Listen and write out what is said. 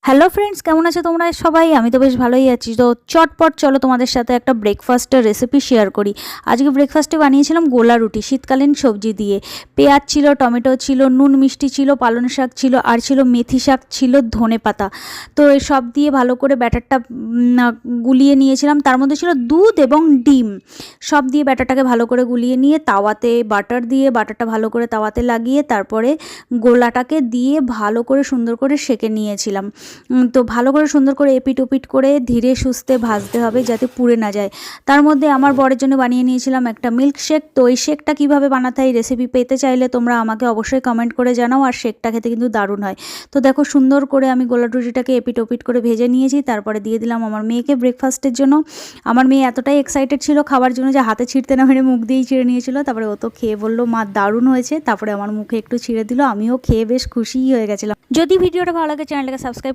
Hello friends, কেমন আছো তোমরা সবাই? আমি তো বেশ ভালোই আছি। তো চটপট চলো তোমাদের সাথে একটা ব্রেকফাস্টের রেসিপি শেয়ার করি। আজকে ব্রেকফাস্টে বানিয়েছিলাম গোলা রুটি শীতকালীন সবজি দিয়ে। পেঁয়াজ ছিল, টমেটো ছিল, নুন মিষ্টি ছিল, পালং শাক ছিল, আর ছিল মেথি শাক, ছিল ধনে পাতা। তো এই সব দিয়ে ভালো করে ব্যাটারটা গুলিয়ে নিয়েছিলাম। তার মধ্যে ছিল দুধ এবং ডিম। সব দিয়ে ব্যাটারটাকে ভালো করে গুলিয়ে নিয়ে তাওয়াতে বাটার দিয়ে বাটারটা ভালো করে তাওয়াতে লাগিয়ে তারপরে গোলাটাকে দিয়ে ভালো করে সুন্দর করে সেঁকে নিয়েছিলাম। তো ভালো করে সুন্দর করে এপিট ওপিট করে ধীরে সুস্থে ভাজতে হবে যাতে পুড়ে না যায়। তার মধ্যে আমার বরের জন্য বানিয়ে নিয়েছিলাম একটা মিল্ক শেক। তো এই শেকটা কীভাবে বানাতে হয় রেসিপি পেতে চাইলে তোমরা আমাকে অবশ্যই কমেন্ট করে জানাও। আর শেকটা খেতে কিন্তু দারুণ হয়। তো দেখো সুন্দর করে আমি গোলা রুটিটাকে এপিট ওপিট করে ভেজে নিয়েছি। তারপরে দিয়ে দিলাম আমার মেয়েকে ব্রেকফাস্টের জন্য। আমার মেয়ে এতটাই এক্সাইটেড ছিল খাবার জন্য যে হাতে ছিঁড়তে না মেরে মুখ দিয়েই ছিঁড়ে নিয়েছিল। তারপরে ও তো খেয়ে বললো মা দারুণ হয়েছে। তারপরে আমার মুখে একটু ছিঁড়ে দিল, আমিও খেয়ে বেশ খুশিই হয়ে গেছিলাম। যদি ভিডিওটা ভালো লাগে চ্যানেলটাকে সাবস্ক্রাইব